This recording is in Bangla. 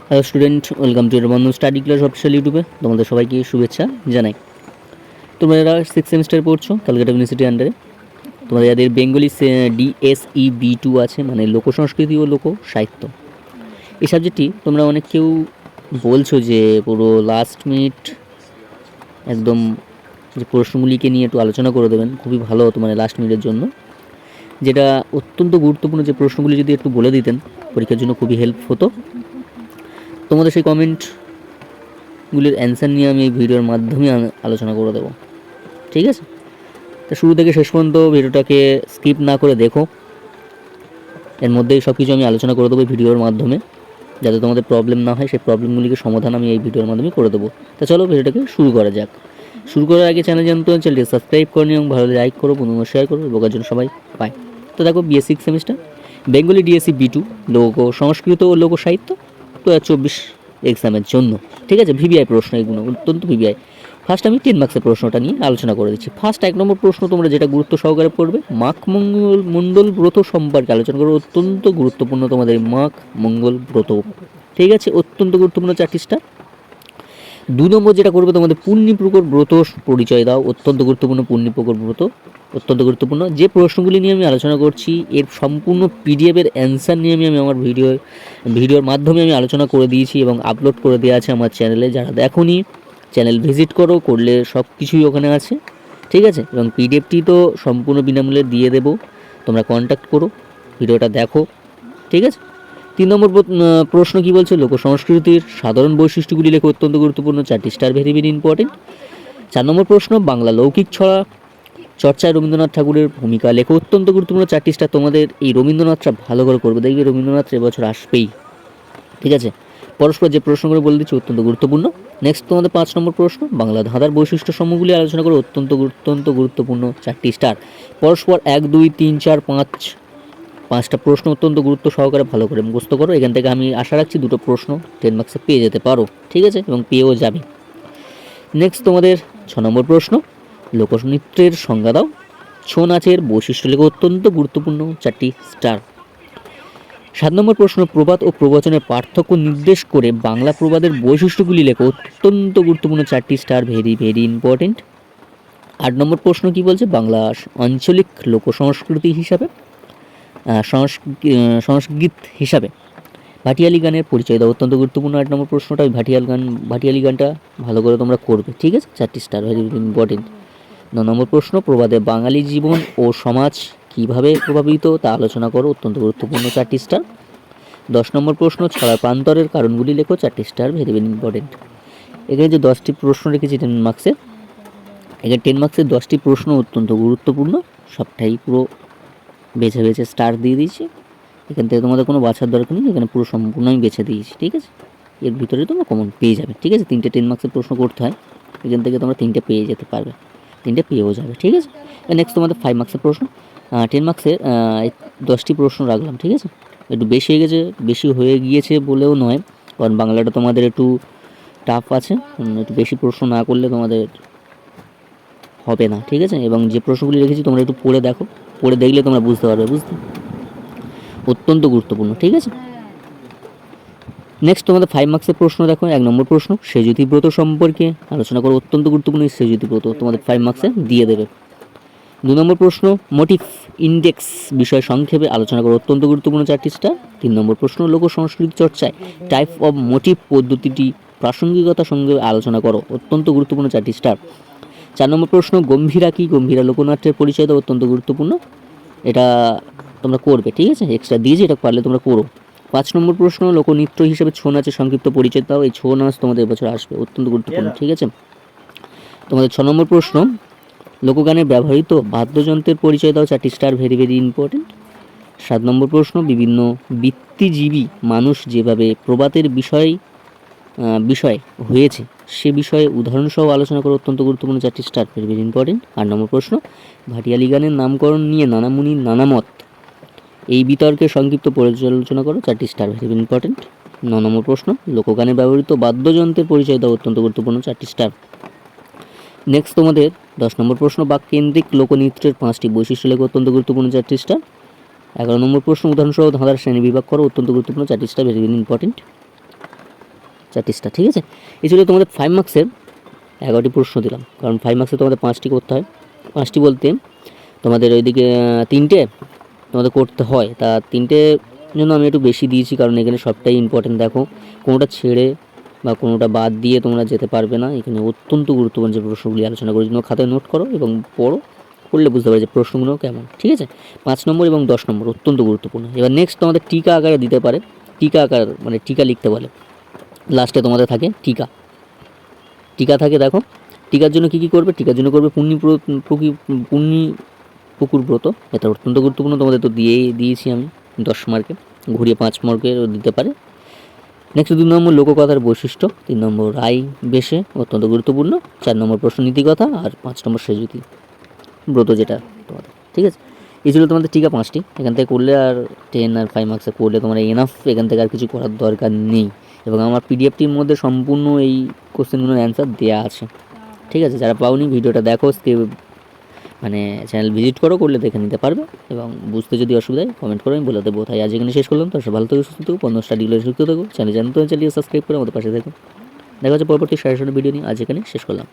হ্যালো স্টুডেন্ট, ওয়েলকাম টু বন্ধু স্টাডি ক্লাস অফিসিয়াল ইউটিউবে তোমাদের সবাইকে শুভেচ্ছা জানাই। তোমরা যারা 6 সেমিস্টার পড়ছো ক্যালকাটা ইউনিভার্সিটি আন্ডারে, তোমাদের যাদের বেঙ্গলি DSE B2 আছে, মানে লোক সংস্কৃতি ও লোক সাহিত্য, এই সাবজেক্টটি তোমরা অনেক কেউ বলছো যে পুরো লাস্ট মিনিট একদম যে প্রশ্নগুলিকে নিয়ে একটু আলোচনা করে দেবেন, খুবই ভালো হতো মানে লাস্ট মিনিটের জন্য। যেটা অত্যন্ত গুরুত্বপূর্ণ, যে প্রশ্নগুলি যদি একটু বলে দিতেন পরীক্ষার জন্য খুবই হেল্প হতো। তোমাদের সেই কমেন্টগুলির অ্যান্সার নিয়ে আমি এই ভিডিওর মাধ্যমে আলোচনা করে দেবো, ঠিক আছে? তো শুরু থেকে শেষ পর্যন্ত ভিডিওটাকে স্কিপ না করে দেখো, এর মধ্যেই সব কিছু আমি আলোচনা করে দেবো ভিডিওর মাধ্যমে, যাতে তোমাদের প্রবলেম না হয়। সেই প্রবলেমগুলিকে সমাধান আমি এই ভিডিওর মাধ্যমে করে দেবো। তো চলো ভিডিওটাকে শুরু করা যাক। শুরু করার আগে চ্যানেল জানতো চ্যানেলটি সাবস্ক্রাইব করে নিও এবং ভালো লাইক করো, বন্ধুরা শেয়ার করো, বোকার জন্য সবাই পায়। তো দেখো, BSc semester Bengali DSE B2 লোক সংস্কৃত ও লোক সাহিত্য 2024 এক্সামের জন্য, ঠিক আছে? ভিভিআই প্রশ্ন, এগুলো অত্যন্ত ভিভিআই। ফার্স্ট আমি 10 মার্কসের প্রশ্নটা নিয়ে আলোচনা করে দিচ্ছি। ফার্স্ট 1 নম্বর প্রশ্ন তোমরা যেটা গুরুত্ব সহকারে পড়বে, মাঘ মঙ্গল ব্রত সম্পর্কে আলোচনা করো। অত্যন্ত গুরুত্বপূর্ণ তোমাদের মাঘ মঙ্গল ব্রত, ঠিক আছে? অত্যন্ত গুরুত্বপূর্ণ 4টি স্টার। 2 নম্বর যেটা করবে, তোমাদের পূর্ণিপ্রকর ব্রত পরিচয় দাও। অত্যন্ত গুরুত্বপূর্ণ, পূর্ণিপ্রকর ব্রত অত্যন্ত গুরুত্বপূর্ণ। যে প্রশ্নগুলি নিয়ে আমি আলোচনা করছি এর সম্পূর্ণ পিডিএফের অ্যান্সার নিয়ে আমি আমার ভিডিওর মাধ্যমে আমি আলোচনা করে দিয়েছি এবং আপলোড করে দেওয়া আছে আমার চ্যানেলে। যারা দেখোনি, চ্যানেল ভিজিট করো, করলে সব কিছুই ওখানে আছে, ঠিক আছে? এবং পিডিএফটি তো সম্পূর্ণ বিনামূল্যে দিয়ে দেবো, তোমরা কন্ট্যাক্ট করো, ভিডিওটা দেখো, ঠিক আছে? 3 নম্বর প্রশ্ন কি বলছে, লোক সংস্কৃতির সাধারণ বৈশিষ্ট্যগুলি লেখো। অত্যন্ত গুরুত্বপূর্ণ, 4টি স্টার, ভেরি ভেরি ইম্পর্টেন্ট। 4 নম্বর প্রশ্ন, বাংলা লৌকিক ছড়া চর্চায় রবীন্দ্রনাথ ঠাকুরের ভূমিকা লেখো। অত্যন্ত গুরুত্বপূর্ণ 4টি স্টার। তোমাদের এই রবীন্দ্রনাথটা ভালো করে করবে, দেখবে রবীন্দ্রনাথ এবছর আসবেই, ঠিক আছে? পরস্পর যে প্রশ্নগুলো বলে দিচ্ছি অত্যন্ত গুরুত্বপূর্ণ। নেক্সট তোমাদের 5 নম্বর প্রশ্ন, বাংলা ধাঁধার বৈশিষ্ট্য সমূহগুলি আলোচনা করো। অত্যন্ত গুরুত্বপূর্ণ 4টি স্টার। পরস্পর 1 2 3 4 5টা প্রশ্ন অত্যন্ত গুরুত্ব সহকারে ভালো করে মুখস্থ করো। এখান থেকে আমি আশা রাখছি 2টো প্রশ্ন 10 মার্কসে পেয়ে যেতে পারো, ঠিক আছে? এবং পেয়েও যাবে। নেক্সট তোমাদের 6 নম্বর প্রশ্ন, লোকনৃত্যের সংজ্ঞা দাও। ছৌ নাচের বৈশিষ্ট্য লেখো। অত্যন্ত গুরুত্বপূর্ণ 4টি স্টার। 7 নম্বর প্রশ্ন, প্রবাদ ও প্রবচনের পার্থক্য নির্দেশ করে বাংলা প্রবাদের বৈশিষ্ট্যগুলি লেখো। অত্যন্ত গুরুত্বপূর্ণ 4টি স্টার, ভেরি ভেরি ইম্পর্টেন্ট। 8 নম্বর প্রশ্ন কি বলছে, বাংলা আঞ্চলিক লোক সংস্কৃতি হিসাবে সংস্কৃত হিসাবে ভাটিয়ালি গানের পরিচয় দাও। অত্যন্ত গুরুত্বপূর্ণ 8 নম্বর প্রশ্নটা। ওই ভাটিয়ালি গানটা ভালো করে তোমরা করবে, ঠিক আছে? 4টি স্টার, ভেরি ভেরি ইম্পর্টেন্ট। 9 নম্বর প্রশ্ন, প্রবাদে বাঙালি জীবন ও সমাজ কীভাবে প্রভাবিত তা আলোচনা করো। অত্যন্ত গুরুত্বপূর্ণ 4টি স্টার। 10 নম্বর প্রশ্ন, ছড়ার প্রান্তরের কারণগুলি লেখো। 4টি স্টার, ভেরি ভেরি ইম্পর্টেন্ট। এখানে যে 10টি প্রশ্ন রেখেছি 10 মার্কসের, এখানে 10 মার্কসের 10টি প্রশ্ন অত্যন্ত গুরুত্বপূর্ণ, সবটাই পুরো বেছে বেছে স্টার দিয়ে দিয়েছি। এখান থেকে তোমাদের কোনো বাছার দরকার নেই, এখানে পুরো সম্পূর্ণ আমি বেছে দিয়েছি, ঠিক আছে? এর ভিতরে তোমরা কমন পেয়ে যাবে, ঠিক আছে? 3টে 10 মার্কসের প্রশ্ন করতে হয়, এখান থেকে তোমরা 3টে পেয়ে যেতে পারবে, 3টে পেয়েও যাবে, ঠিক আছে? নেক্সট তোমাদের 5 মার্কসের প্রশ্ন। 10 মার্কসের 10টি প্রশ্ন রাখলাম, ঠিক আছে? একটু বেশি হয়ে গিয়েছে বলেও নয়, কারণ বাংলাটা তোমাদের একটু টাফ আছে, একটু বেশি প্রশ্ন না করলে তোমাদের হবে না, ঠিক আছে? এবং যে প্রশ্নগুলি রেখেছি তোমরা একটু পড়ে দেখো, পড়ে দেখলে তোমরা বুঝতে পারবে, অত্যন্ত গুরুত্বপূর্ণ, ঠিক আছে? নেক্সট তোমাদের 5 মার্কসের প্রশ্ন দেখো। 1 নম্বর প্রশ্ন, সেজুতি ব্রত সম্পর্কে আলোচনা করো। অত্যন্ত গুরুত্বপূর্ণ সেজুতি ব্রত তোমাদের 5 মার্কসে দিয়ে দেবে। 2 নম্বর প্রশ্ন, মোটিভ ইন্ডেক্স বিষয় সংক্ষেপে আলোচনা করো। অত্যন্ত গুরুত্বপূর্ণ 4টি স্টার। 3 নম্বর প্রশ্ন, লোক সংস্কৃতি চর্চায় টাইপ অফ মোটিভ পদ্ধতিটি প্রাসঙ্গিকতার সঙ্গে আলোচনা করো। অত্যন্ত গুরুত্বপূর্ণ 4টি স্টার। 4 নম্বর প্রশ্ন, গম্ভীরা কি? গম্ভীরা লোকনাট্যের পরিচয় দাও। অত্যন্ত গুরুত্বপূর্ণ, এটা তোমরা করবে, ঠিক আছে? এক্সট্রা দিয়েছি, এটা পারলে তোমরা করো। 5 নম্বর প্রশ্ন, লোকনৃত্য হিসেবে ছৌ নাচের সংক্ষিপ্ত পরিচয় দাও। এই ছৌ নাচ তোমাদের এবছর আসবে, অত্যন্ত গুরুত্বপূর্ণ, ঠিক আছে? তোমাদের 6 নম্বর প্রশ্ন, লোকগানে ব্যবহৃত বাদ্যযন্ত্রের পরিচয় দাও। 4টি স্টার, ভেরি ভেরি ইম্পর্টেন্ট। 7 নম্বর প্রশ্ন, বিভিন্ন বৃত্তিজীবী মানুষ যেভাবে প্রবাদের বিষয় হয়েছে সে বিষয়ে উদাহরণসহ আলোচনা করো। অত্যন্ত গুরুত্বপূর্ণ 4টি স্টার, ভেরি ভেরি ইম্পর্টেন্ট। 8 নম্বর প্রশ্ন, ভাটিয়ালি গানের নামকরণ নিয়ে নানা মুনির নানা মত, এই বিতর্কের সংক্ষিপ্ত পর্যালোচনা করো। 4টি স্টার, ভেরি ভেরি ইম্পর্টেন্ট। 9 নম্বর প্রশ্ন, লোকগানে ব্যবহৃত বাদ্যযন্ত্রের পরিচয় দাও। অত্যন্ত গুরুত্বপূর্ণ 4টি স্টার। নেক্সট তোমাদের 10 নম্বর প্রশ্ন, বাককেন্দ্রিক লোকনৃত্যের 5টি বৈশিষ্ট্য লেখো। অত্যন্ত গুরুত্বপূর্ণ 4টি স্টার। 11 নম্বর প্রশ্ন, উদাহরণসহ ধাঁধার শ্রেণী বিভাগ করো। অত্যন্ত গুরুত্বপূর্ণ 4টি স্টার, ভেরি ভেরি ইম্পর্টেন্ট। 4টি স্টার। ঠিক আছে, এই ছিল তোমাদের 5 মার্কসের 11টি প্রশ্ন দিলাম, কারণ 5 মার্কসে তোমাদের 5টি করতে হয়। 5টি বলতে তোমাদের ওইদিকে 3টে তোমাদের করতে হয়, তা 3টে জন্য আমি একটু বেশি দিয়েছি, কারণ এখানে সবটাই ইম্পর্টেন্ট। দেখো কোনোটা ছেড়ে বা কোনোটা বাদ দিয়ে তোমরা যেতে পারবে না। এখানে অত্যন্ত গুরুত্বপূর্ণ যে প্রশ্নগুলি আলোচনা করেছি, তোমরা খাতায় নোট করো এবং পড়ো, পড়লে বুঝতে পারবে যে প্রশ্নগুলো কেমন। ঠিক আছে, 5 নম্বর এবং 10 নম্বর অত্যন্ত গুরুত্বপূর্ণ। এবার নেক্সট তোমাদের টিকা আকারে দিতে পারে, টিকা আকার মানে টিকা লিখতে বলে। লাস্টে তোমাদের থাকে টিকা, টিকা থাকে। দেখো টিকার জন্য কী কী করবে, টিকার জন্য করবে পুণ্যি পুকুর ব্রত, এটা অত্যন্ত গুরুত্বপূর্ণ, তোমাদের তো দিয়েছি আমি 10 মার্কে, ঘুরিয়ে 5 মার্কের দিতে পারে। নেক্সট 2 নম্বর লোককথার বৈশিষ্ট্য, 3 নম্বর রায় বেশে অত্যন্ত গুরুত্বপূর্ণ, 4 নম্বর প্রশ্ন নীতিকথা, আর 5 নম্বর সেজুতি ব্রত যেটা তোমাদের। ঠিক আছে, এই ছিল তোমাদের টিকা 5টি। এখান থেকে করলে আর 10 আর 5 মার্কসে করলে তোমার এনাফ, এখান থেকে আর কিছু করার দরকার নেই। এবং আমার পিডিএফটির মধ্যে সম্পূর্ণ এই কোশ্চেনগুলোর অ্যান্সার দেওয়া আছে। ঠিক আছে, যারা পাওনি ভিডিওটা দেখো, মানে চ্যানেল ভিজিট করলে দেখে নিতে পারবে, এবং বুঝতে যদি অসুবিধা হয় কমেন্ট করে আমি বলে দেবো। তাই আজ এখানে শেষ করলাম। তো ভালো থেকে সুস্থ থাকো, বন্ধু স্টাডিগুলো সুস্থ থাকো, চ্যানেল জানতে চালিয়ে সাবস্ক্রাইব করে আমাদের পাশে থাকো। দেখা হচ্ছে পরবর্তী সাজেশনের ভিডিও নিয়ে। আজ এখানে শেষ করলাম।